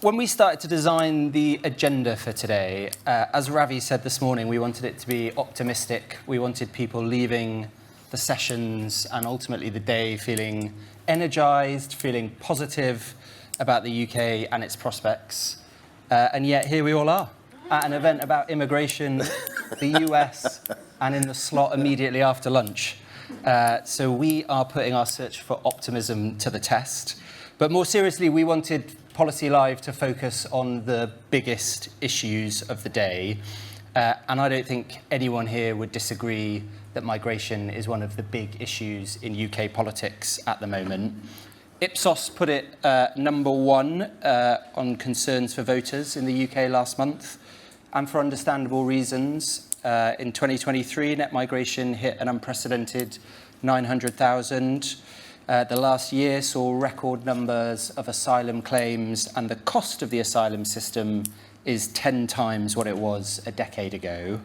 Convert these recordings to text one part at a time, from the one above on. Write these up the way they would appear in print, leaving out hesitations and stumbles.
When we started to design the agenda for today, as Ravi said this morning, we wanted it to be optimistic. We wanted people leaving the sessions and ultimately the day feeling energised, feeling positive about the UK and its prospects. And yet here we all are at an event about immigration, the US, and in the slot immediately after lunch. So we are putting our search for optimism to the test. But more seriously, we wanted Policy Live to focus on the biggest issues of the day. And I don't think anyone here would disagree that migration is one of the big issues in UK politics at the moment. Ipsos put it number one on concerns for voters in the UK last month, and for understandable reasons. In 2023, net migration hit an unprecedented 900,000. The last year saw record numbers of asylum claims, and the cost of the asylum system is 10 times what it was a decade ago.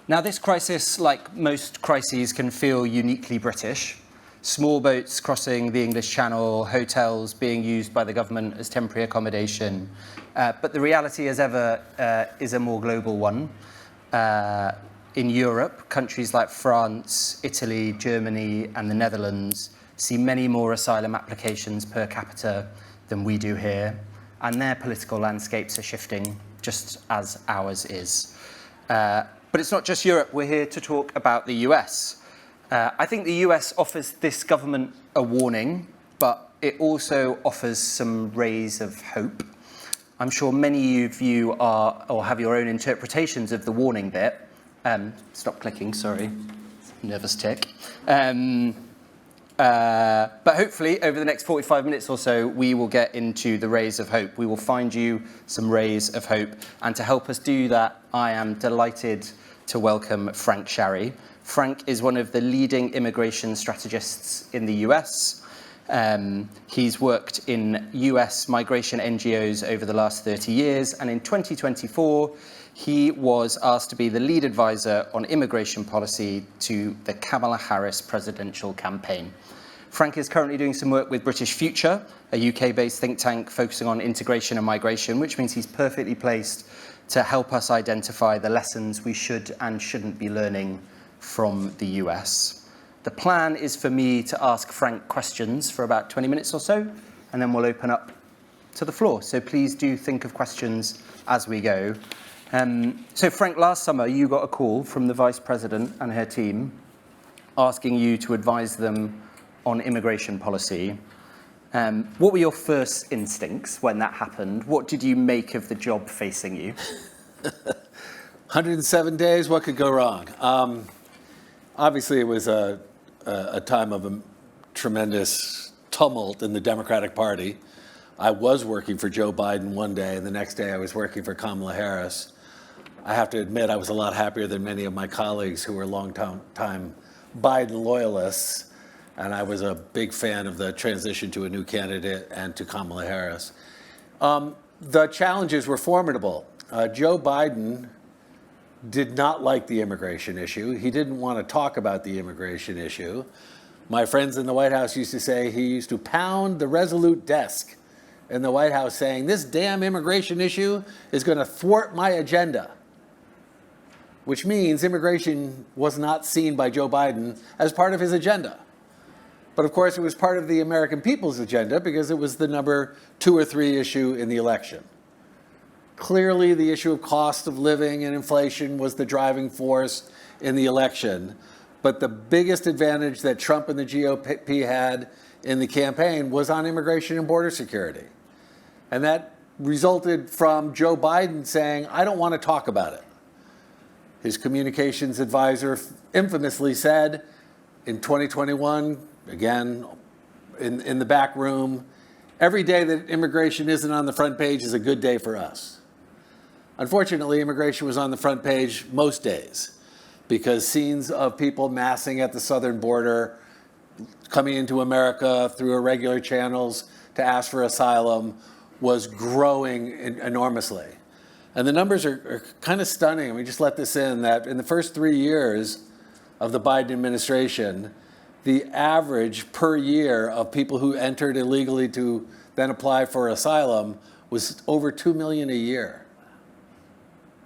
Now, this crisis, like most crises, can feel uniquely British. Small boats crossing the English Channel, hotels being used by the government as temporary accommodation. But the reality, as ever, is a more global one. In Europe, countries like France, Italy, Germany, and the Netherlands see many more asylum applications per capita than we do here, and their political landscapes are shifting, just as ours is. But it's not just Europe. We're here to talk about the US. I think the US offers this government a warning, but it also offers some rays of hope. I'm sure many of you are, or have your own interpretations of the warning bit. Stop clicking, sorry. Nervous tick. But hopefully, over the next 45 minutes or so, we will get into the rays of hope. We will find you some rays of hope. And to help us do that, I am delighted to welcome Frank Sharry. Frank is one of the leading immigration strategists in the US. He's worked in US migration NGOs over the last 30 years, and in 2024, he was asked to be the lead advisor on immigration policy to the Kamala Harris presidential campaign. Frank is currently doing some work with British Future, a UK-based think tank focusing on integration and migration, which means he's perfectly placed to help us identify the lessons we should and shouldn't be learning from the US. The plan is for me to ask Frank questions for about 20 minutes or so, and then we'll open up to the floor. So please do think of questions as we go. So Frank, last summer you got a call from the Vice President and her team asking you to advise them on immigration policy. What were your first instincts when that happened? What did you make of the job facing you? 107 days, what could go wrong? Obviously, it was a time of a tremendous tumult in the Democratic Party. I was working for Joe Biden one day, and the next day I was working for Kamala Harris. I have to admit, I was a lot happier than many of my colleagues who were long-time Biden loyalists, and I was a big fan of the transition to a new candidate and to Kamala Harris. The challenges were formidable. Joe Biden did not like the immigration issue. He didn't want to talk about the immigration issue. My friends in the White House used to say he used to pound the Resolute desk in the White House saying, this damn immigration issue is going to thwart my agenda, which means immigration was not seen by Joe Biden as part of his agenda. But of course, it was part of the American people's agenda because it was the number 2 or 3 issue in the election. Clearly, the issue of cost of living and inflation was the driving force in the election. But the biggest advantage that Trump and the GOP had in the campaign was on immigration and border security. And that resulted from Joe Biden saying, I don't want to talk about it. His communications advisor infamously said in 2021, again, in the back room, every day that immigration isn't on the front page is a good day for us. Unfortunately, immigration was on the front page most days because scenes of people massing at the southern border, coming into America through irregular channels to ask for asylum was growing enormously. And the numbers are kind of stunning. And we just let this in that in the first 3 years of the Biden administration, the average per year of people who entered illegally to then apply for asylum was over 2 million a year.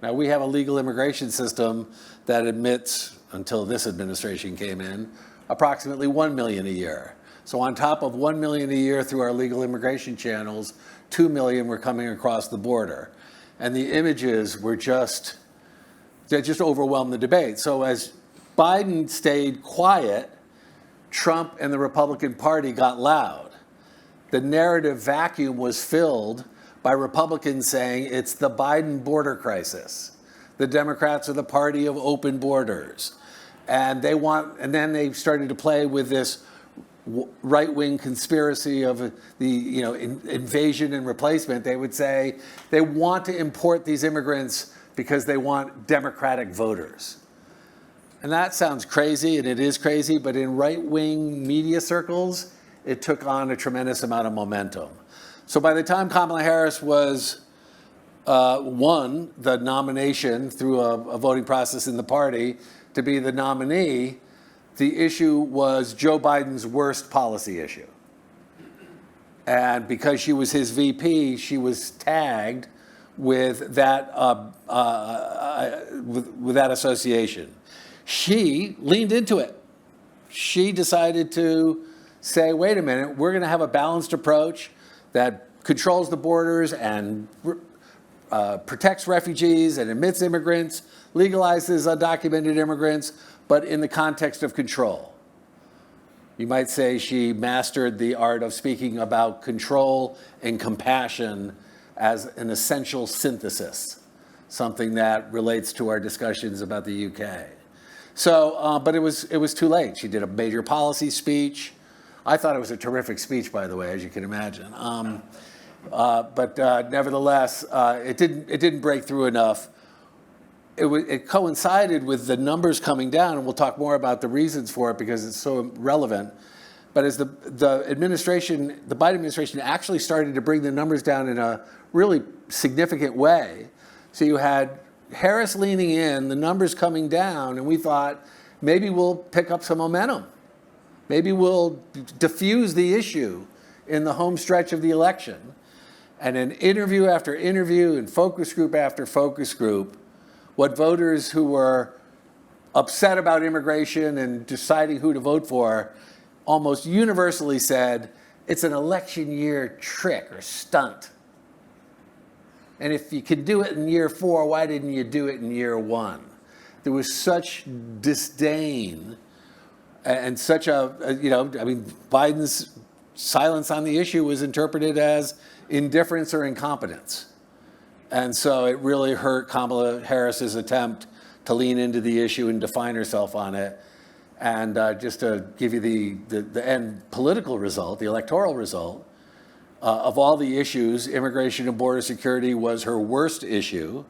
Now, we have a legal immigration system that admits, until this administration came in, approximately 1 million a year. So on top of 1 million a year through our legal immigration channels, 2 million were coming across the border. And the images were they just overwhelmed the debate. So as Biden stayed quiet, Trump and the Republican Party got loud. The narrative vacuum was filled by Republicans saying it's the Biden border crisis. The Democrats are the party of open borders. And then they started to play with this right-wing conspiracy of the invasion and replacement. They would say they want to import these immigrants because they want Democratic voters. And that sounds crazy, and it is crazy, but in right-wing media circles, it took on a tremendous amount of momentum. So by the time Kamala Harris won the nomination through a voting process in the party to be the nominee, the issue was Joe Biden's worst policy issue. And because she was his VP, she was tagged with that with that association. She leaned into it. She decided to say, wait a minute, we're going to have a balanced approach that controls the borders and protects refugees and admits immigrants, legalizes undocumented immigrants, but in the context of control. You might say she mastered the art of speaking about control and compassion as an essential synthesis, something that relates to our discussions about the UK. So, but it was too late. She did a major policy speech. I thought it was a terrific speech, by the way, as you can imagine. But nevertheless, it didn't break through enough. It coincided with the numbers coming down, and we'll talk more about the reasons for it because it's so relevant. But as the Biden administration actually started to bring the numbers down in a really significant way, so you had Harris leaning in, the numbers coming down, and we thought maybe we'll pick up some momentum. Maybe we'll diffuse the issue in the home stretch of the election. And in interview after interview and focus group after focus group, what voters who were upset about immigration and deciding who to vote for almost universally said, it's an election year trick or stunt. And if you could do it in year 4, why didn't you do it in year 1? There was such disdain and such Biden's silence on the issue was interpreted as indifference or incompetence. And so it really hurt Kamala Harris's attempt to lean into the issue and define herself on it. And just to give you the end political result, the electoral result, of all the issues, immigration and border security was her worst issue.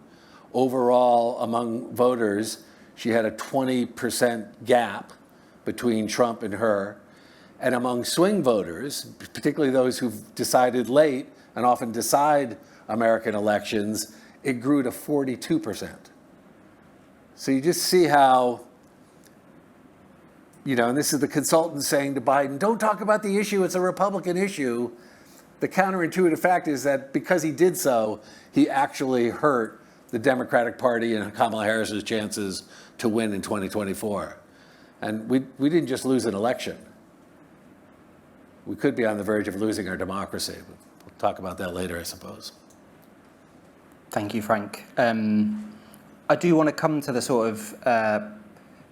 Overall, among voters, she had a 20% gap between Trump and her. And among swing voters, particularly those who've decided late and often decide American elections, it grew to 42%. So you just see how, and this is the consultant saying to Biden, don't talk about the issue, it's a Republican issue. The counterintuitive fact is that because he did so, he actually hurt the Democratic Party and Kamala Harris's chances to win in 2024. And we didn't just lose an election. We could be on the verge of losing our democracy. We'll talk about that later, I suppose. Thank you, Frank. I do want to come to the sort of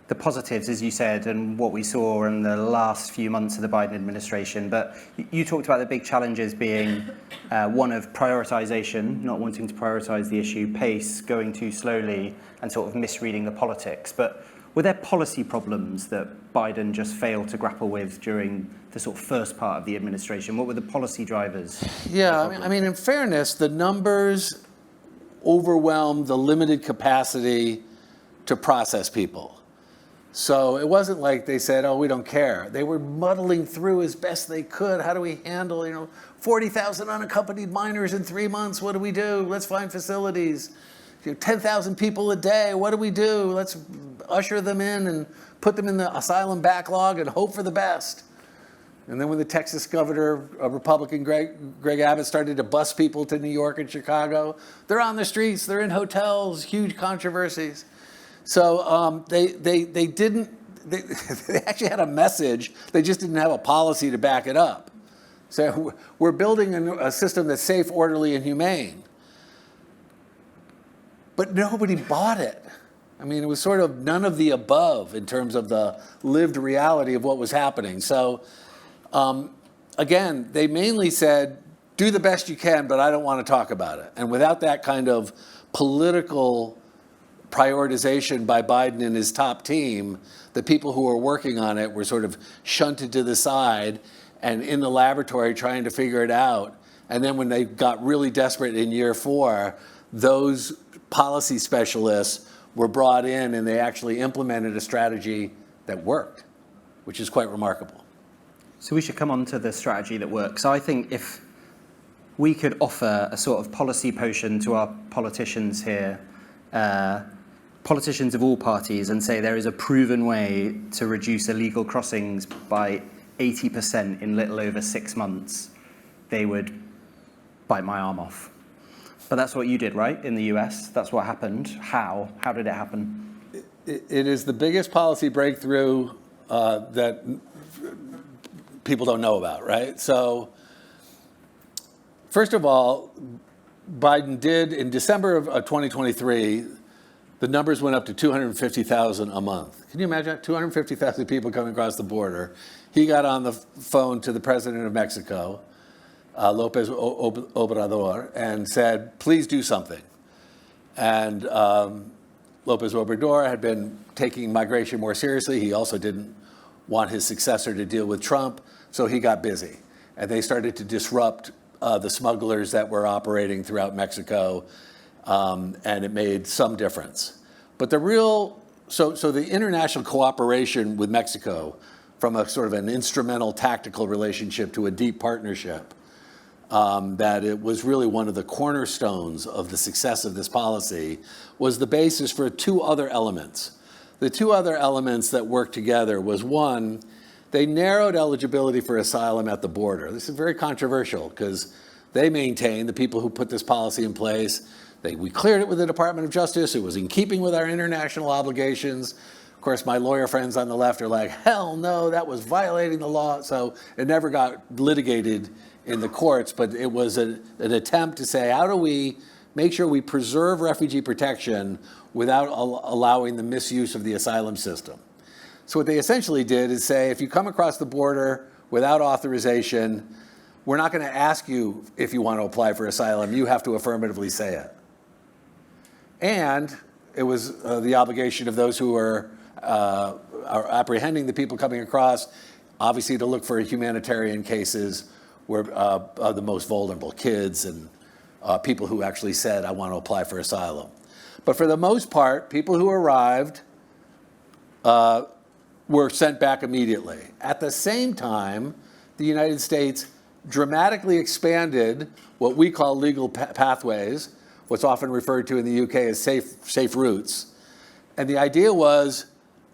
the positives, as you said, and what we saw in the last few months of the Biden administration. But you talked about the big challenges being one of prioritization, not wanting to prioritize the issue, pace, going too slowly, and sort of misreading the politics. But were there policy problems that Biden just failed to grapple with during the sort of first part of the administration? What were the policy drivers? Yeah, I mean, in fairness, the numbers overwhelmed the limited capacity to process people. So it wasn't like they said, oh, we don't care. They were muddling through as best they could. How do we handle, 40,000 unaccompanied minors in 3 months? What do we do? Let's find facilities. 10,000 people a day. What do we do? Let's usher them in and put them in the asylum backlog and hope for the best. And then when the Texas governor, Republican Greg Abbott, started to bus people to New York and Chicago, they're on the streets, they're in hotels, huge controversies. So they actually had a message, they just didn't have a policy to back it up. So we're building a system that's safe, orderly, and humane. But nobody bought it. I mean, it was sort of none of the above in terms of the lived reality of what was happening. So again, they mainly said, do the best you can, but I don't want to talk about it. And without that kind of political prioritization by Biden and his top team, the people who were working on it were sort of shunted to the side and in the laboratory trying to figure it out. And then when they got really desperate in year 4, those policy specialists were brought in and they actually implemented a strategy that worked, which is quite remarkable. So we should come on to the strategy that works. So I think if we could offer a sort of policy potion to our politicians here, politicians of all parties, and say there is a proven way to reduce illegal crossings by 80% in little over 6 months, they would bite my arm off. But that's what you did, right, in the US? That's what happened. How? How did it happen? It is the biggest policy breakthrough that people don't know about, right? So, first of all, Biden did, in December of 2023, the numbers went up to 250,000 a month. Can you imagine that? 250,000 people coming across the border. He got on the phone to the president of Mexico, Lopez Obrador, and said, please do something. And Lopez Obrador had been taking migration more seriously. He also didn't want his successor to deal with Trump, so he got busy. And they started to disrupt the smugglers that were operating throughout Mexico, and it made some difference. But the real, so the international cooperation with Mexico, from a sort of an instrumental tactical relationship to a deep partnership, that it was really one of the cornerstones of the success of this policy, was the basis for 2 other elements. The 2 other elements that worked together was, one, they narrowed eligibility for asylum at the border. This is very controversial because they maintain, the people who put this policy in place, we cleared it with the Department of Justice. It was in keeping with our international obligations. Of course, my lawyer friends on the left are like, hell no, that was violating the law. So it never got litigated in the courts, but it was an attempt to say, how do we make sure we preserve refugee protection without allowing the misuse of the asylum system? So what they essentially did is say, if you come across the border without authorization, we're not going to ask you if you want to apply for asylum. You have to affirmatively say it. And it was the obligation of those who are apprehending the people coming across, obviously to look for humanitarian cases where the most vulnerable, kids and people who actually said, I want to apply for asylum. But for the most part, people who arrived were sent back immediately. At the same time, the United States dramatically expanded what we call legal pathways, what's often referred to in the UK as safe routes. And the idea was,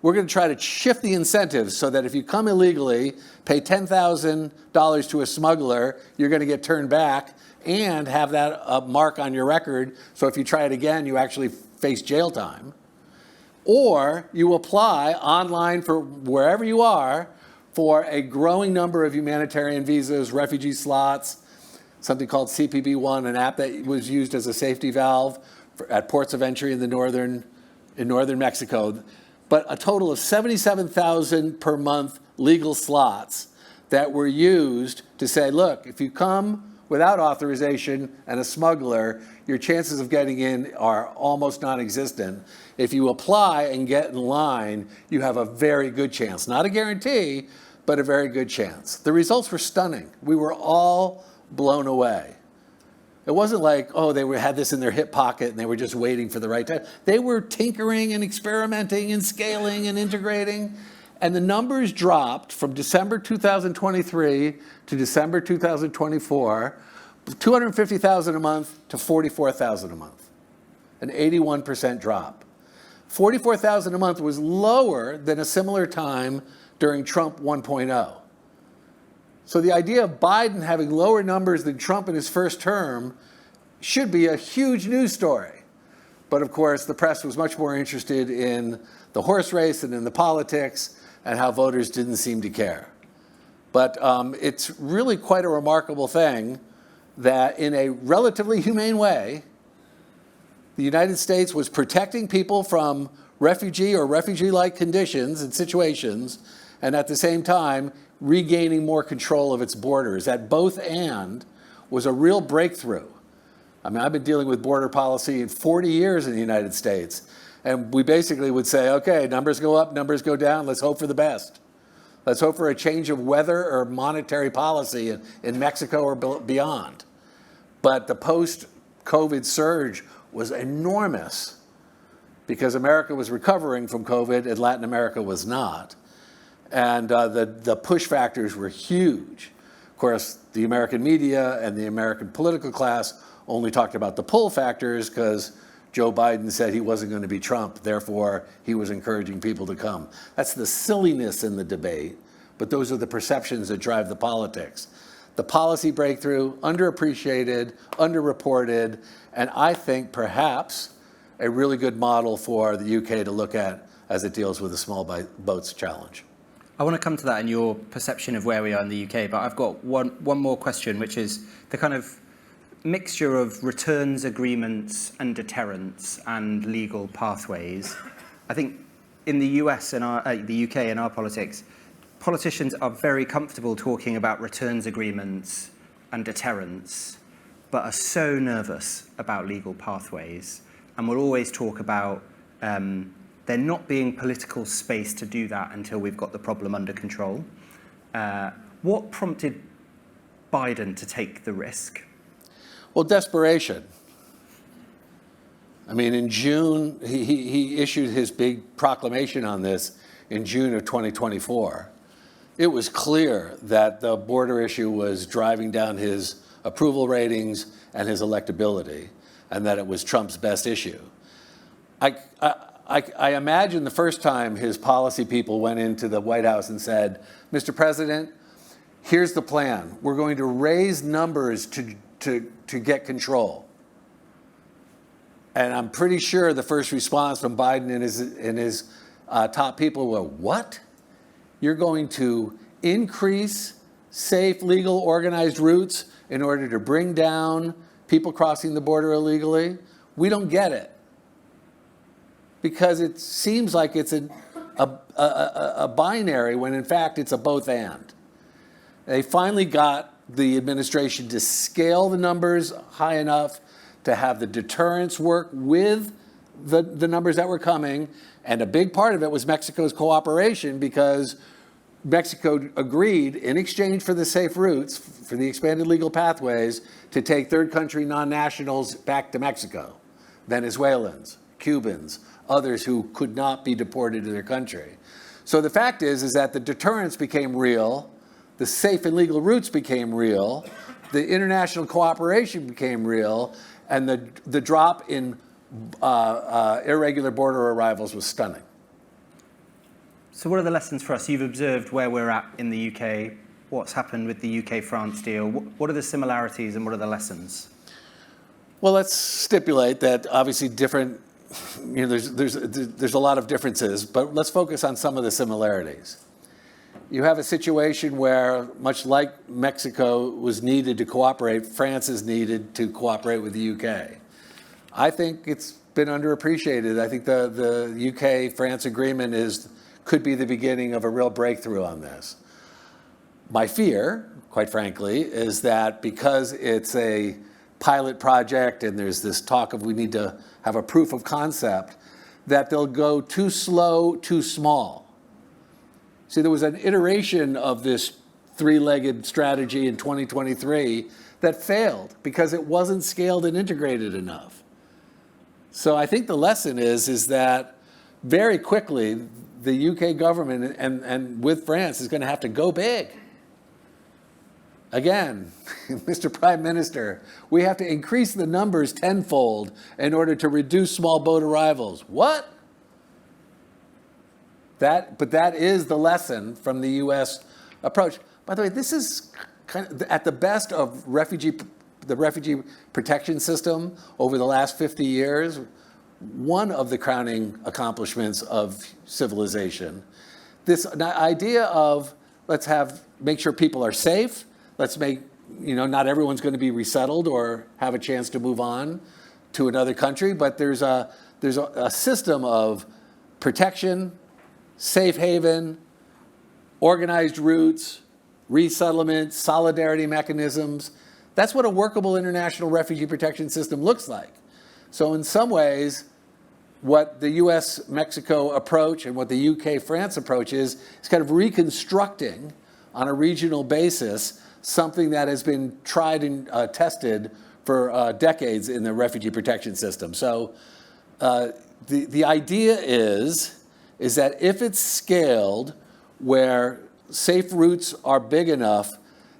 we're going to try to shift the incentives so that if you come illegally, pay $10,000 to a smuggler, you're going to get turned back and have that mark on your record. So if you try it again, you actually face jail time. Or you apply online for wherever you are for a growing number of humanitarian visas, refugee slots, something called CPB-1, an app that was used as a safety valve at ports of entry in northern Mexico. But a total of 77,000 per month legal slots that were used to say, look, if you come without authorization and a smuggler, your chances of getting in are almost non-existent. If you apply and get in line, you have a very good chance. Not a guarantee, but a very good chance. The results were stunning. We were all blown away. It wasn't like, oh, they had this in their hip pocket and they were just waiting for the right time. They were tinkering and experimenting and scaling and integrating. And the numbers dropped from December 2023 to December 2024, 250,000 a month to 44,000 a month, an 81% drop. 44,000 a month was lower than a similar time during Trump 1.0. So the idea of Biden having lower numbers than Trump in his first term should be a huge news story. But of course, the press was much more interested in the horse race and in the politics and how voters didn't seem to care. But it's really quite a remarkable thing that in a relatively humane way, the United States was protecting people from refugee or refugee-like conditions and situations, and at the same time, regaining more control of its borders. That both and was a real breakthrough. I mean, I've been dealing with border policy in 40 years in the United States, and we basically would say, okay, numbers go up, numbers go down, let's hope for the best. Let's hope for a change of weather or monetary policy in Mexico or beyond. But the post-COVID surge was enormous because America was recovering from COVID and Latin America was not. And the push factors were huge. Of course, the American media and the American political class only talked about the pull factors because Joe Biden said he wasn't going to be Trump, therefore he was encouraging people to come. That's the silliness in the debate, but those are the perceptions that drive the politics. The policy breakthrough, underappreciated, underreported, and I think perhaps a really good model for the UK to look at as it deals with the small boats challenge. I want to come to that in your perception of where we are in the UK, but I've got one more question, which is the kind of mixture of returns agreements and deterrence and legal pathways. I think in the US and the UK and our politics, politicians are very comfortable talking about returns agreements and deterrence, but are so nervous about legal pathways, and will always talk about there not being political space to do that until we've got the problem under control. What prompted Biden to take the risk? Well, desperation. I mean, in June, he issued his big proclamation on this in June of 2024. It was clear that the border issue was driving down his approval ratings and his electability, and that it was Trump's best issue. I imagine the first time his policy people went into the White House and said, Mr. President, here's the plan. We're going to raise numbers to get control. And I'm pretty sure the first response from Biden and his top people were, what? You're going to increase safe, legal, organized routes in order to bring down people crossing the border illegally? We don't get it. Because it seems like it's a binary when in fact it's a both and. They finally got the administration to scale the numbers high enough to have the deterrence work with the numbers that were coming. And a big part of it was Mexico's cooperation, because Mexico agreed, in exchange for the safe routes, for the expanded legal pathways, to take third country non-nationals back to Mexico. Venezuelans, Cubans, others who could not be deported to their country. So the fact is that the deterrence became real, the safe and legal routes became real, the international cooperation became real, and the drop in irregular border arrivals was stunning. So what are the lessons for us? You've observed where we're at in the UK, what's happened with the UK-France deal. What are the similarities and what are the lessons? Well, let's stipulate that obviously different, there's a lot of differences, but let's focus on some of the similarities. You have a situation where, much like Mexico was needed to cooperate, France is needed to cooperate with the UK. I think it's been underappreciated. I think the UK-France agreement could be the beginning of a real breakthrough on this. My fear, quite frankly, is that because it's a pilot project and there's this talk of we need to have a proof of concept, that they'll go too slow, too small. See, there was an iteration of this three-legged strategy in 2023 that failed because it wasn't scaled and integrated enough. So I think the lesson is that very quickly, the UK government and with France is going to have to go big. Again, Mr. Prime Minister, we have to increase the numbers tenfold in order to reduce small boat arrivals. What? But that is the lesson from the US approach. By the way, this is kind of at the best of the refugee protection system over the last 50 years, one of the crowning accomplishments of civilization. This idea of make sure people are safe. Let's make, not everyone's going to be resettled or have a chance to move on to another country, but there's a system of protection, safe haven, organized routes, resettlement, solidarity mechanisms. That's what a workable international refugee protection system looks like. So in some ways, what the US-Mexico approach and what the UK-France approach is kind of reconstructing on a regional basis something that has been tried and tested for decades in the refugee protection system. So the idea is that if it's scaled where safe routes are big enough,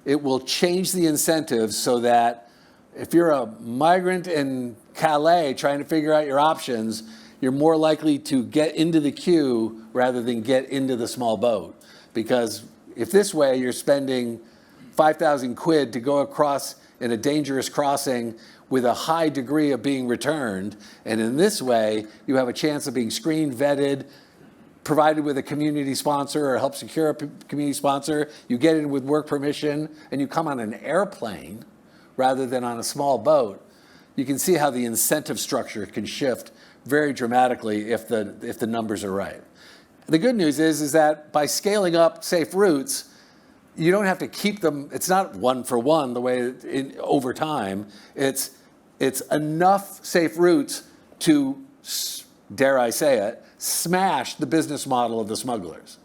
it will change the incentives so that if you're a migrant in Calais trying to figure out your options, you're more likely to get into the queue rather than get into the small boat. Because if this way you're spending 5,000 quid to go across in a dangerous crossing with a high degree of being returned, and in this way you have a chance of being screened, vetted, provided with a community sponsor or help secure a community sponsor, you get in with work permission, and you come on an airplane rather than on a small boat, you can see how the incentive structure can shift very dramatically if the numbers are right. The good news is that by scaling up safe routes, you don't have to keep them. It's not one for one the way over time. It's enough safe routes to, dare I say it, smash the business model of the smugglers.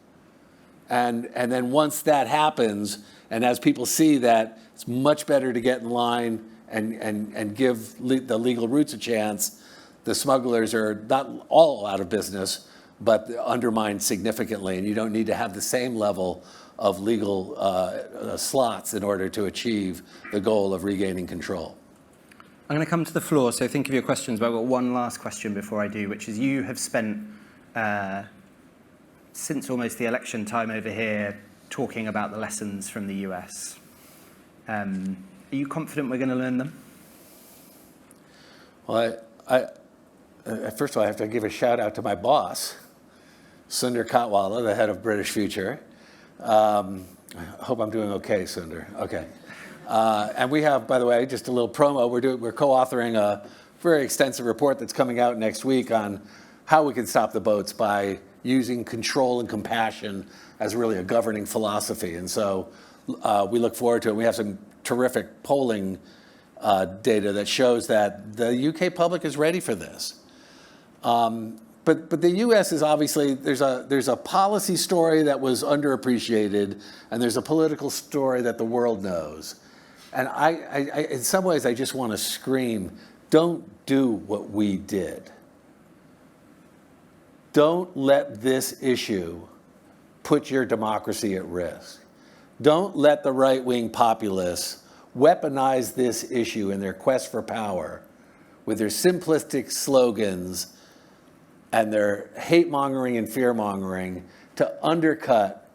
And then once that happens, and as people see that it's much better to get in line and give the legal routes a chance, the smugglers are not all out of business, but undermined significantly, and you don't need to have the same level of legal slots in order to achieve the goal of regaining control. I'm going to come to the floor, so think of your questions, but I've got one last question before I do, which is you have spent, since almost the election time over here, talking about the lessons from the US. Are you confident we're going to learn them? Well, first of all, I have to give a shout out to my boss, Sundar Katwala, the head of British Future. I hope I'm doing okay, Sundar. Okay. And we have, by the way, just a little promo. We're co-authoring a very extensive report that's coming out next week on how we can stop the boats by using control and compassion as really a governing philosophy. And so we look forward to it. We have some terrific polling data that shows that the UK public is ready for this. But the U.S. is obviously, there's a policy story that was underappreciated, and there's a political story that the world knows. And I in some ways, I just want to scream, don't do what we did. Don't let this issue put your democracy at risk. Don't let the right-wing populists weaponize this issue in their quest for power with their simplistic slogans and their hate-mongering and fear-mongering to undercut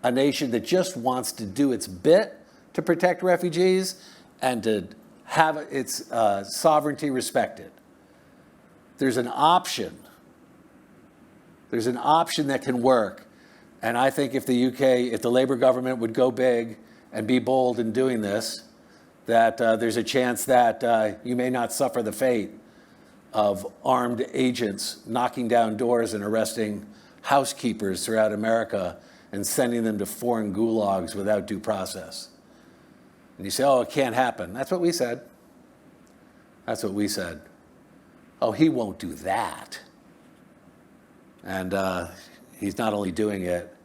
a nation that just wants to do its bit to protect refugees and to have its sovereignty respected. There's an option. There's an option that can work. And I think if the Labour government would go big and be bold in doing this, that there's a chance that you may not suffer the fate of armed agents knocking down doors and arresting housekeepers throughout America and sending them to foreign gulags without due process. And you say, oh, it can't happen. That's what we said. That's what we said. Oh, he won't do that. And he's not only doing it,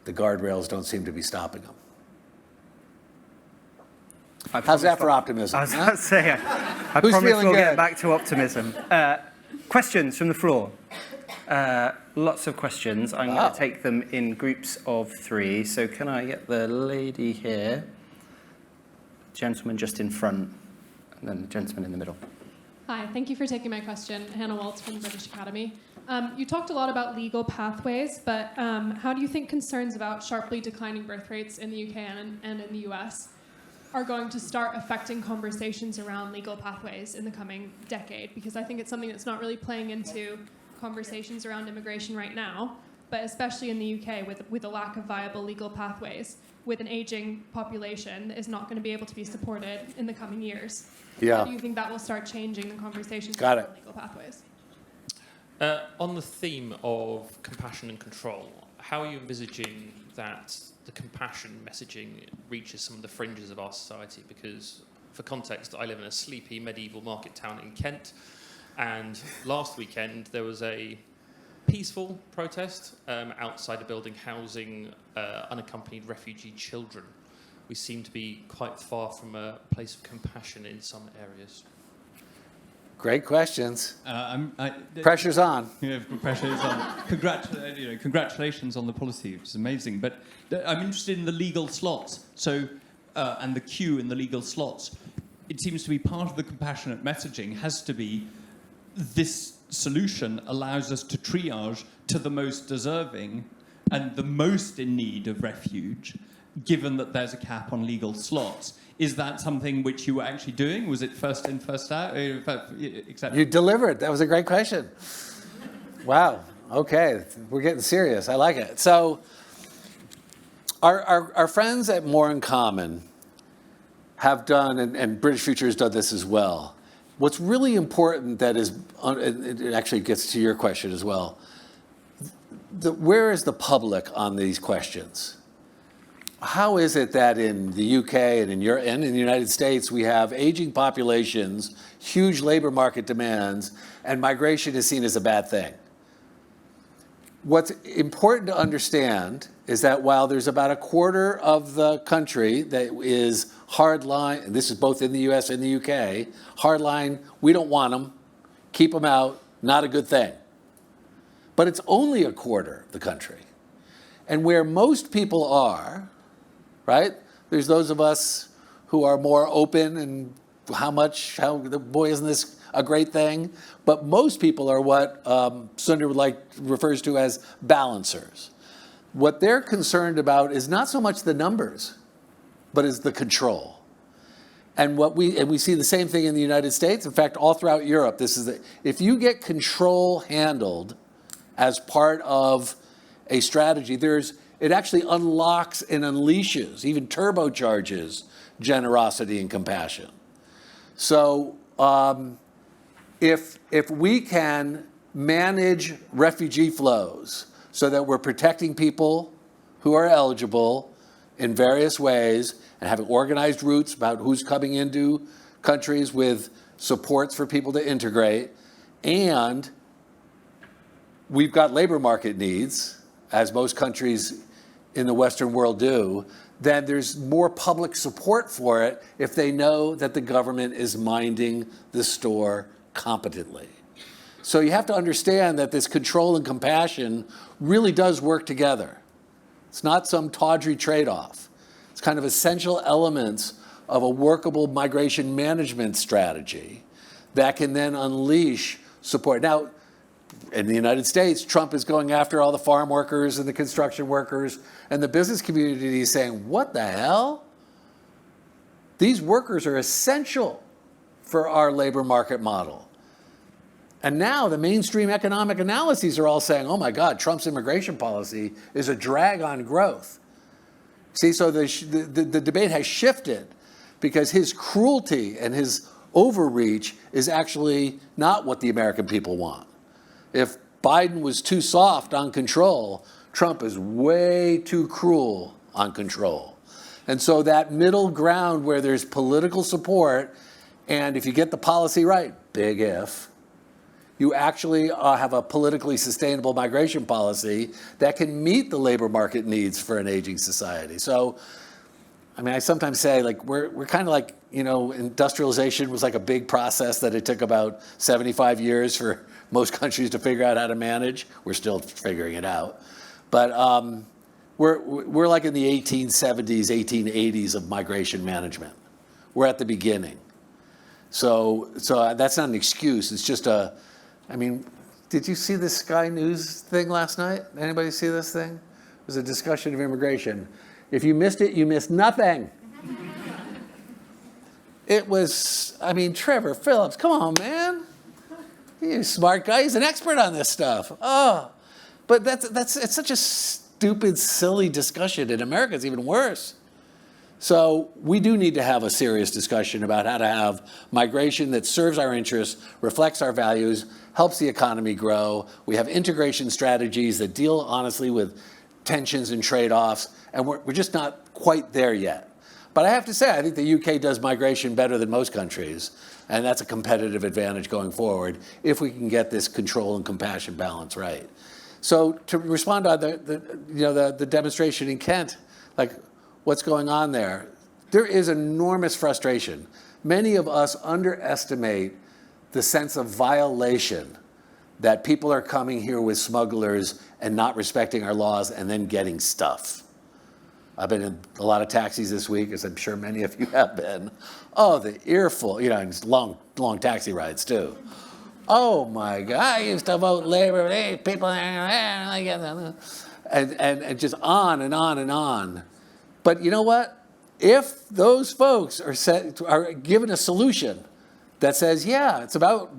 the guardrails don't seem to be stopping him. How's that for optimism? I was about to say, I Who's promise feeling we'll good? get back to optimism. Questions from the floor? Lots of questions. I'm going to take them in groups of 3. So can I get the lady here, gentleman just in front, and then the gentleman in the middle? Hi, thank you for taking my question. Hannah Waltz from the British Academy. You talked a lot about legal pathways, but how do you think concerns about sharply declining birth rates in the UK and in the US are going to start affecting conversations around legal pathways in the coming decade? Because I think it's something that's not really playing into conversations around immigration right now, but especially in the UK with a lack of viable legal pathways, with an aging population that is not going to be able to be supported in the coming years. Yeah. How do you think that will start changing the conversations Got around it. legal pathways? On the theme of compassion and control, how are you envisaging that the compassion messaging reaches some of the fringes of our society? Because, for context, I live in a sleepy medieval market town in Kent, and last weekend there was a peaceful protest outside a building housing unaccompanied refugee children. We seem to be quite far from a place of compassion in some areas. Great questions. Pressure's on. Pressure is on. Congratulations on the policy, which is amazing. But I'm interested in the legal slots. So, and the queue in the legal slots. It seems to be part of the compassionate messaging has to be this solution allows us to triage to the most deserving and the most in need of refuge, given that there's a cap on legal slots. Is that something which you were actually doing? Was it first in, first out? Exactly. You delivered. That was a great question. Wow. Okay. We're getting serious. I like it. So our friends at More in Common have done, and British Future has done this as well. What's really important that is, it actually gets to your question as well, where is the public on these questions? How is it that in the UK and in the United States we have aging populations, huge labor market demands, and migration is seen as a bad thing? What's important to understand is that while there's about a quarter of the country that is hardline, and this is both in the US and the UK, hardline, we don't want them, keep them out, not a good thing. But it's only a quarter of the country. And where most people are, right? There's those of us who are more open and boy, isn't this a great thing? But most people are what Sundar refers to as balancers. What they're concerned about is not so much the numbers, but is the control. And we see the same thing in the United States. In fact, all throughout Europe, if you get control handled as part of a strategy, it actually unlocks and unleashes, even turbocharges generosity and compassion. So if we can manage refugee flows so that we're protecting people who are eligible in various ways and having organized routes about who's coming into countries with supports for people to integrate, and we've got labor market needs, as most countries in the Western world do, then there's more public support for it if they know that the government is minding the store competently. So you have to understand that this control and compassion really does work together. It's not some tawdry trade-off. It's kind of essential elements of a workable migration management strategy that can then unleash support. Now, in the United States, Trump is going after all the farm workers and the construction workers, and the business community is saying, what the hell? These workers are essential for our labor market model. And now the mainstream economic analyses are all saying, oh my God, Trump's immigration policy is a drag on growth. See, so the debate has shifted because his cruelty and his overreach is actually not what the American people want. If Biden was too soft on control, Trump is way too cruel on control. And so that middle ground where there's political support, and if you get the policy right, big if, you actually have a politically sustainable migration policy that can meet the labor market needs for an aging society. So, I mean, I sometimes say, like, we're kind of like, industrialization was like a big process that it took about 75 years for most countries to figure out how to manage. We're still figuring it out. But we're like in the 1870s, 1880s of migration management. We're at the beginning. So that's not an excuse. It's just I mean, did you see this Sky News thing last night? Anybody see this thing? It was a discussion of immigration. If you missed it, you missed nothing. It was, I mean, Trevor Phillips, come on, man. He's a smart guy. He's an expert on this stuff. Oh, but it's such a stupid, silly discussion. In America, it's even worse. So we do need to have a serious discussion about how to have migration that serves our interests, reflects our values, helps the economy grow. We have integration strategies that deal honestly with tensions and trade-offs, and we're just not quite there yet. But I have to say, I think the UK does migration better than most countries, and that's a competitive advantage going forward if we can get this control and compassion balance right. So to respond to the demonstration in Kent, like, what's going on there? There is enormous frustration. Many of us underestimate the sense of violation that people are coming here with smugglers and not respecting our laws and then getting stuff. I've been in a lot of taxis this week, as I'm sure many of you have been. Oh, the earful, and long taxi rides too. Oh my God, I used to vote Labor, people, and just on and on and on. But you know what? If those folks are given a solution that says, yeah, it's about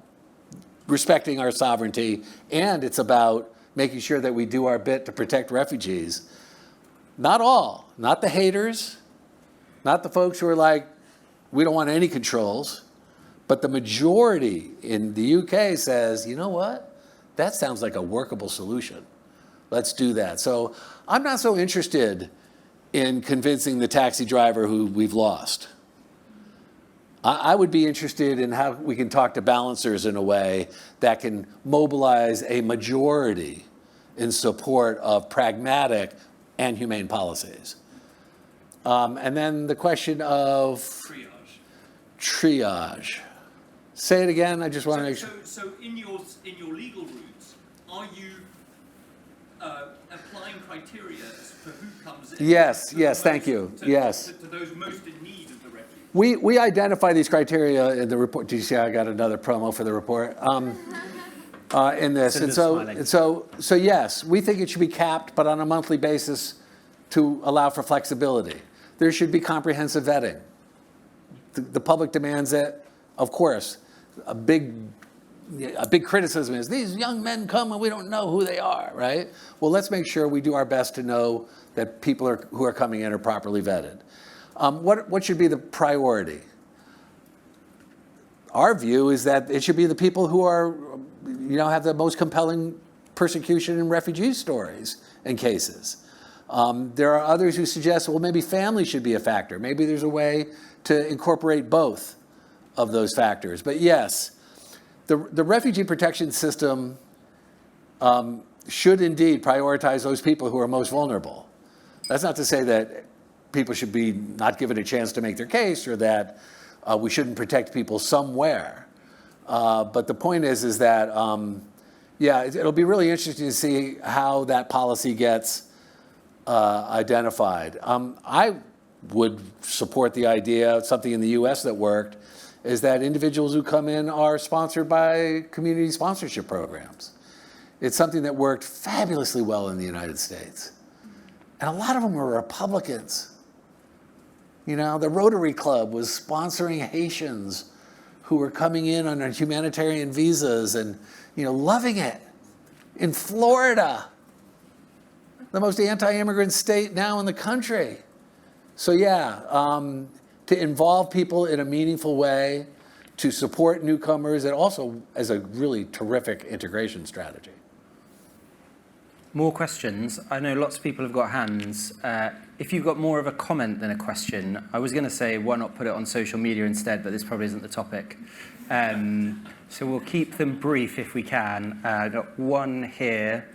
respecting our sovereignty and it's about making sure that we do our bit to protect refugees, not all, not the haters, not the folks who are like, we don't want any controls, but the majority in the UK says, you know what? That sounds like a workable solution. Let's do that. So I'm not so interested in convincing the taxi driver who we've lost. I would be interested in how we can talk to balancers in a way that can mobilize a majority in support of pragmatic and humane policies. And then the question of triage. Say it again. I just want to make sure. So in your legal routes, are you applying criteria for who comes in? Yes. Thank you. Yes. To those most in need of the refuge. We identify these criteria in the report. Do you see I got another promo for the report? In this. And so yes, we think it should be capped, but on a monthly basis to allow for flexibility. There should be comprehensive vetting. The public demands it, of course. A big criticism is these young men come and we don't know who they are, right? Well, let's make sure we do our best to know that people who are coming in are properly vetted. What should be the priority? Our view is that it should be the people who are, have the most compelling persecution and refugee stories and cases. There are others who suggest, well, maybe family should be a factor. Maybe there's a way to incorporate both of those factors. But yes, the refugee protection system should indeed prioritize those people who are most vulnerable. That's not to say that people should be not given a chance to make their case or that we shouldn't protect people somewhere. But the point is that, it'll be really interesting to see how that policy gets identified. I would support the idea of something in the US that worked, is that individuals who come in are sponsored by community sponsorship programs. It's something that worked fabulously well in the United States. And a lot of them were Republicans. The Rotary Club was sponsoring Haitians who were coming in on humanitarian visas and, loving it. In Florida, the most anti-immigrant state now in the country. So to involve people in a meaningful way, to support newcomers, and also as a really terrific integration strategy. More questions. I know lots of people have got hands. If you've got more of a comment than a question, I was going to say why not put it on social media instead, but this probably isn't the topic. So we'll keep them brief if we can. I've got one here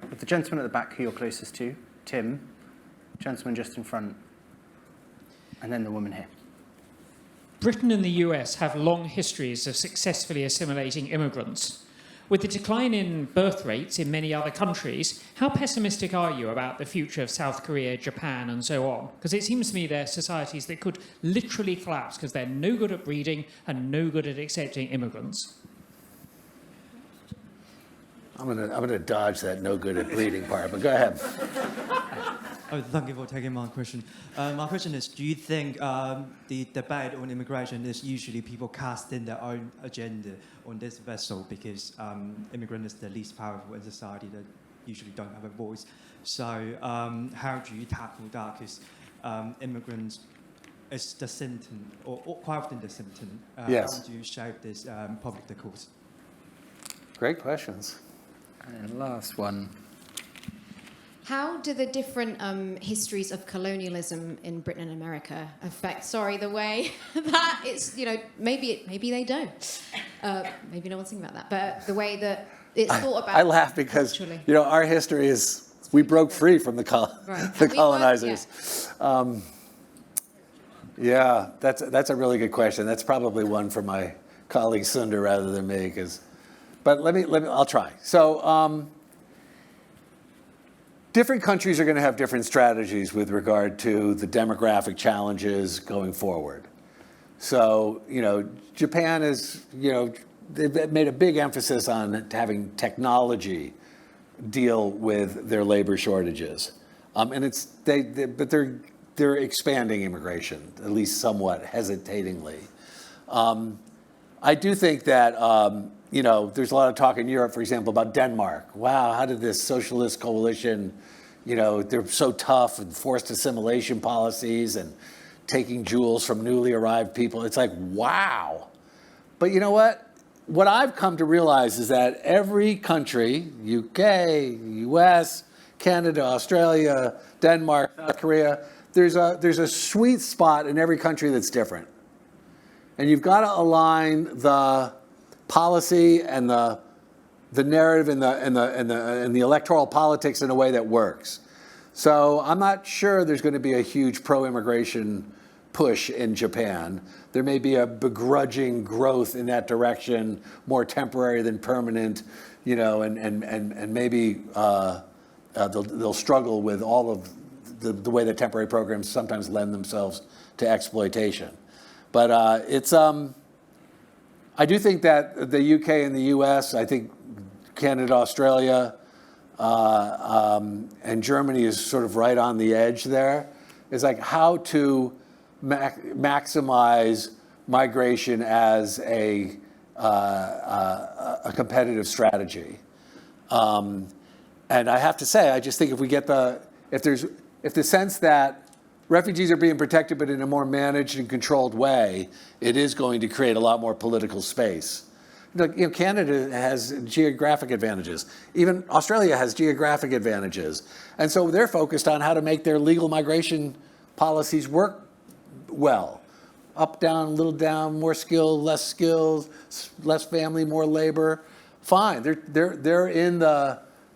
with the gentleman at the back who you're closest to, Tim. Gentleman just in front. And then the woman here. Britain and the US have long histories of successfully assimilating immigrants. With the decline in birth rates in many other countries, how pessimistic are you about the future of South Korea, Japan, and so on? Because it seems to me they're societies that could literally collapse because they're no good at breeding and no good at accepting immigrants. I'm gonna dodge that no good at bleeding part, but go ahead. Oh, thank you for taking my question. My question is, do you think the debate on immigration is usually people casting their own agenda on this vessel because immigrants is the least powerful in society that usually don't have a voice? So how do you tackle that? Because immigrants is the symptom, or quite often the symptom. Yes. How do you shape this public discourse? Great questions. And last one. How do the different histories of colonialism in Britain and America affect, the way that it's, maybe they don't. Maybe no one's thinking about that. But the way that it's thought about. I laugh because, culturally. Our history is, we broke free from the Right. colonizers. Yeah, that's a really good question. That's probably one for my colleague Sundar rather than me, but let me, I'll try. So, different countries are going to have different strategies with regard to the demographic challenges going forward. So, Japan is, they've made a big emphasis on having technology deal with their labor shortages. And but they're expanding immigration, at least somewhat hesitatingly. I do think that, there's a lot of talk in Europe, for example, about Denmark. Wow, how did this socialist coalition, they're so tough and forced assimilation policies and taking jewels from newly arrived people. It's like, wow. But you know what? What I've come to realize is that every country, UK, US, Canada, Australia, Denmark, South Korea, there's a sweet spot in every country that's different. And you've got to align the policy and the narrative and the electoral politics in a way that works. So I'm not sure there's going to be a huge pro-immigration push in Japan. There may be a begrudging growth in that direction, more temporary than permanent, and maybe they'll struggle with all of the way that temporary programs sometimes lend themselves to exploitation. But I do think that the UK and the US, I think Canada, Australia, and Germany is sort of right on the edge there. It's like how to maximize migration as a competitive strategy. And I have to say, I just think if we get if the sense that refugees are being protected, but in a more managed and controlled way, it is going to create a lot more political space. Canada has geographic advantages. Even Australia has geographic advantages. And so they're focused on how to make their legal migration policies work well. Up, down, little down, more skills, less family, more labor. Fine. They're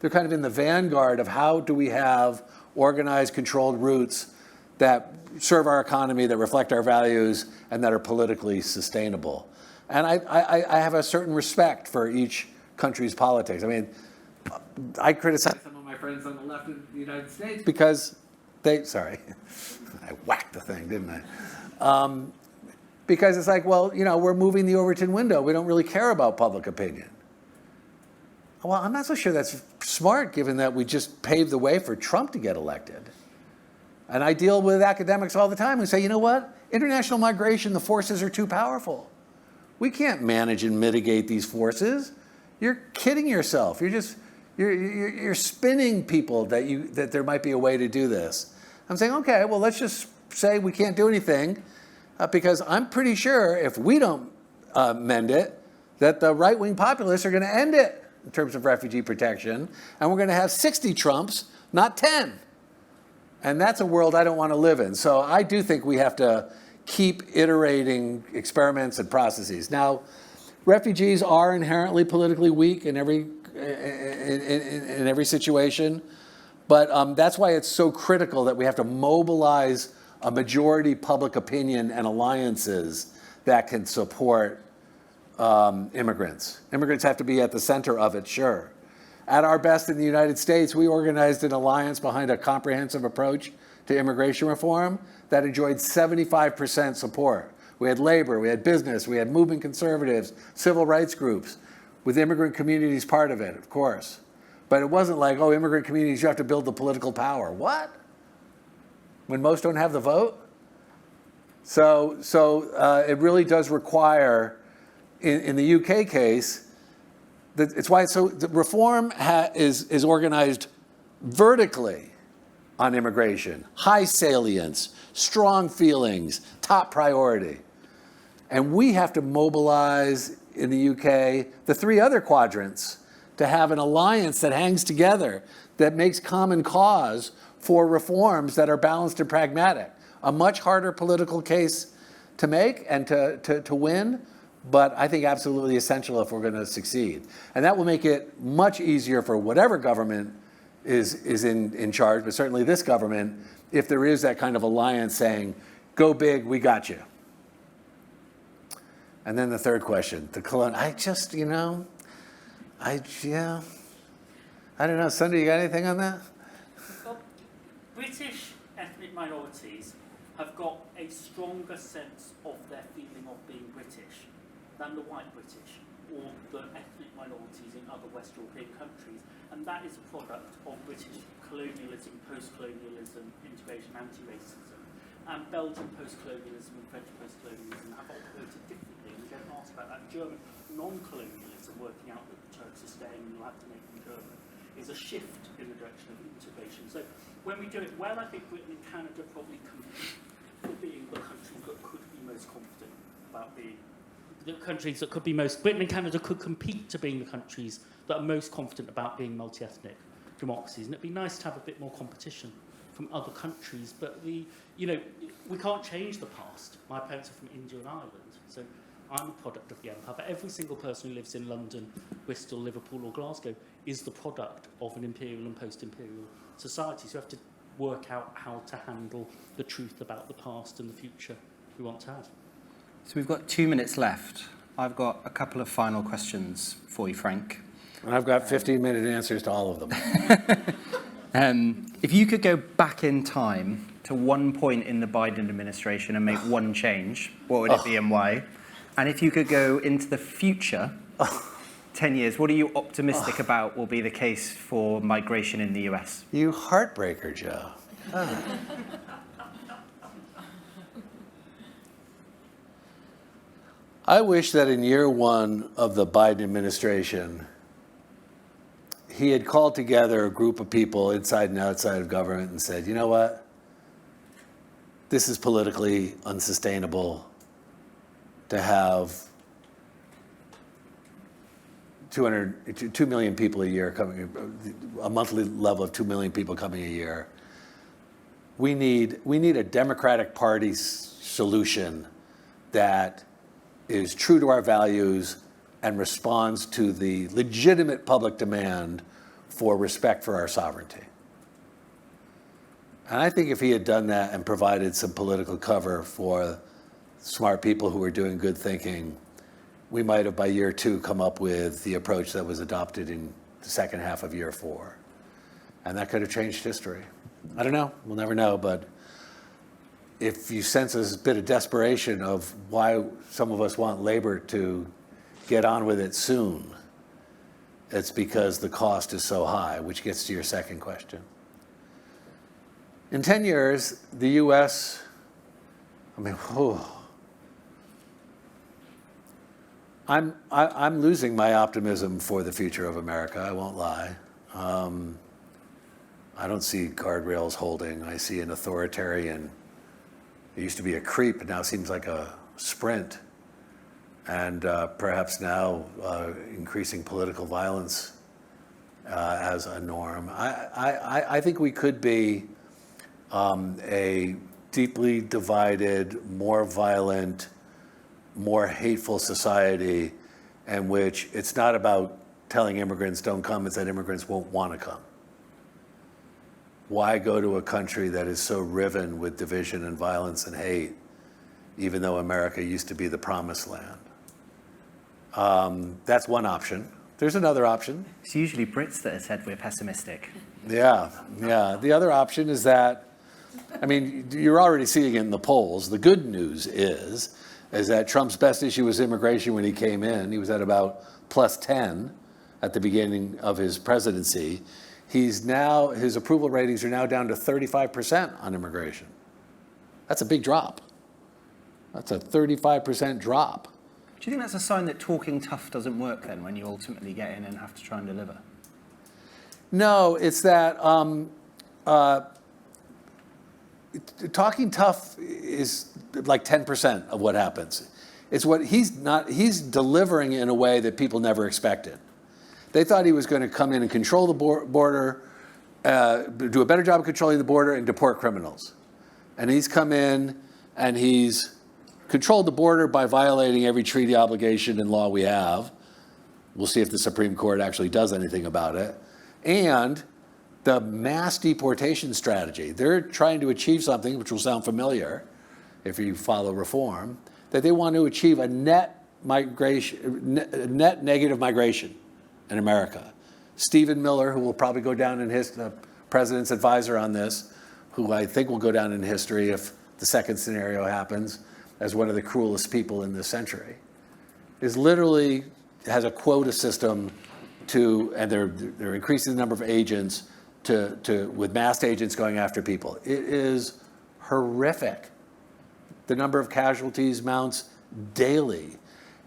kind of in the vanguard of how do we have organized, controlled routes that serve our economy, that reflect our values, and that are politically sustainable. And I have a certain respect for each country's politics. I mean, I criticize some of my friends on the left of the United States because I whacked the thing, didn't I? Because it's like, well, we're moving the Overton window. We don't really care about public opinion. Well, I'm not so sure that's smart, given that we just paved the way for Trump to get elected. And I deal with academics all the time who say, you know what? International migration, the forces are too powerful. We can't manage and mitigate these forces. You're kidding yourself. You're spinning people that there might be a way to do this. I'm saying, okay, well, let's just say we can't do anything because I'm pretty sure if we don't mend it, that the right-wing populists are going to end it in terms of refugee protection, and we're going to have 60 Trumps, not 10. And that's a world I don't want to live in. So I do think we have to keep iterating experiments and processes. Now, refugees are inherently politically weak in every situation, but that's why it's so critical that we have to mobilize a majority public opinion and alliances that can support immigrants. Immigrants have to be at the center of it, sure. At our best in the United States, we organized an alliance behind a comprehensive approach to immigration reform that enjoyed 75% support. We had labor, we had business, we had movement conservatives, civil rights groups, with immigrant communities part of it, of course. But it wasn't like, oh, immigrant communities, you have to build the political power. What? When most don't have the vote? So it really does require, in the UK case, it's why the reform is organized vertically on immigration, high salience, strong feelings, top priority. And we have to mobilize in the UK the three other quadrants to have an alliance that hangs together, that makes common cause for reforms that are balanced and pragmatic. A much harder political case to make and to win, but I think absolutely essential if we're going to succeed. And that will make it much easier for whatever government is in charge, but certainly this government, if there is that kind of alliance saying, go big, we got you. And then the third question, the colonial, I don't know. Sunday, you got anything on that? Well, British ethnic minorities have got a stronger sense of their feeling of being British than the white British or the ethnic minorities in other West European countries. And that is a product of British colonialism, post-colonialism, integration, anti-racism. And Belgian post-colonialism and French post-colonialism have operated differently. And we don't ask about that. German non-colonialism, working out that the Turks are staying and you'll have to make them German, is a shift in the direction of integration. So when we do it well, I think Britain and Canada probably compete for being the countries that could be most confident about being the countries that could be most. Britain and Canada could compete to being the countries that are most confident about being multi-ethnic democracies, and it'd be nice to have a bit more competition from other countries. But we can't change the past. My parents are from India and Ireland, so I'm a product of the empire. But every single person who lives in London, Bristol, Liverpool, or Glasgow is the product of an imperial and post-imperial society. So we have to work out how to handle the truth about the past and the future we want to have. So we've got 2 minutes left. I've got a couple of final questions for you, Frank. And I've got 15-minute answers to all of them. If you could go back in time to one point in the Biden administration and make one change, what would it be and why? And if you could go into the future, 10 years, what are you optimistic about will be the case for migration in the US? You heartbreaker, Joe. I wish that in year one of the Biden administration, he had called together a group of people inside and outside of government and said, you know what? This is politically unsustainable to have 2 million people a year coming, a monthly level of 2 million people coming a year. We need a Democratic Party solution that is true to our values and responds to the legitimate public demand for respect for our sovereignty. And I think if he had done that and provided some political cover for smart people who were doing good thinking, we might have by year two come up with the approach that was adopted in the second half of year four. And that could have changed history. I don't know, we'll never know, but if you sense a bit of desperation of why some of us want labor to get on with it soon, it's because the cost is so high, which gets to your second question. In 10 years, the US, I'm losing my optimism for the future of America, I won't lie. I don't see guardrails holding. I see an authoritarian. It used to be a creep, and now seems like a sprint. And perhaps now increasing political violence as a norm. I think we could be a deeply divided, more violent, more hateful society in which it's not about telling immigrants don't come, it's that immigrants won't want to come. Why go to a country that is so riven with division and violence and hate, even though America used to be the promised land? That's one option. There's another option. It's usually Brits that have said we're pessimistic. Yeah. The other option is that, I mean, you're already seeing it in the polls. The good news is that Trump's best issue was immigration when he came in. He was at about +10 at the beginning of his presidency. His approval ratings are now down to 35% on immigration. That's a big drop. That's a 35% drop. Do you think that's a sign that talking tough doesn't work then when you ultimately get in and have to try and deliver? No, it's that talking tough is like 10% of what happens. It's what he's delivering in a way that people never expected. They thought he was going to come in and control the border, do a better job of controlling the border and deport criminals. And he's come in and he's controlled the border by violating every treaty obligation and law we have. We'll see if the Supreme Court actually does anything about it. And the mass deportation strategy. They're trying to achieve something, which will sound familiar if you follow reform, that they want to achieve a net negative migration in America. Stephen Miller, who will probably go down in the president's advisor on this, who I think will go down in history if the second scenario happens, as one of the cruelest people in this century, has a quota system and they're increasing the number of agents with masked agents going after people. It is horrific. The number of casualties mounts daily,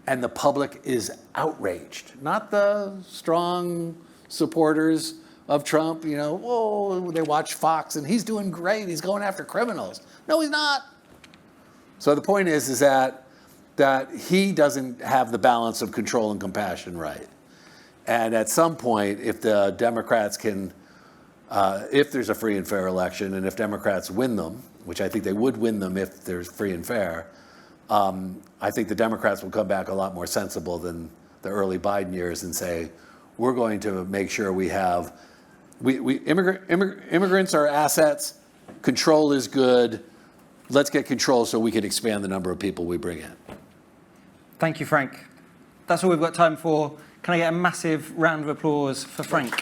and the public is outraged. Not the strong supporters of Trump, whoa, they watch Fox and he's doing great, he's going after criminals. No, he's not. So the point is that he doesn't have the balance of control and compassion right. And at some point, if the Democrats can, if there's a free and fair election, and if Democrats win them, which I think they would win them if there's free and fair, I think the Democrats will come back a lot more sensible than the early Biden years and say, we're going to make sure we have, immigrants are assets, control is good, let's get control so we can expand the number of people we bring in. Thank you, Frank. That's all we've got time for. Can I get a massive round of applause for Frank?